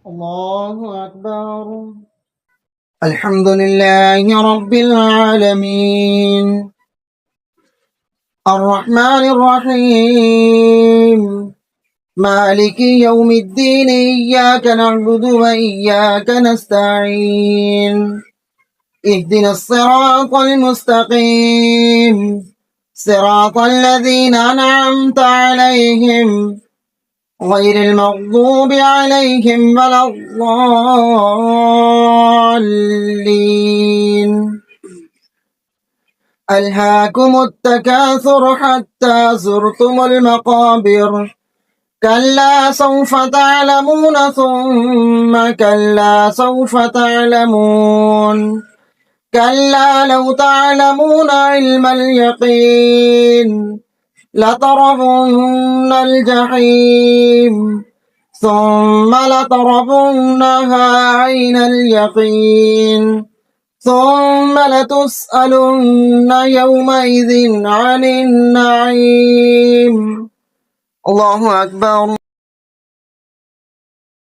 الله أكبر. الحمد لله رب العالمين الرحمن الرحيم مالك يوم الدين إياك نعبد وإياك نستعين اهدنا الصراط المستقيم صراط الذين أنعمت عليهم غير المغضوب عليهم ولا الضالين. ألهاكم التكاثر حتى زرتم المقابر كلا سوف تعلمون ثم كلا سوف تعلمون كلا لو تعلمون علم اليقين لترون الجحيم ثم لترونها عين اليقين ثم لتسألن يومئذ عن النعيم. الله أكبر.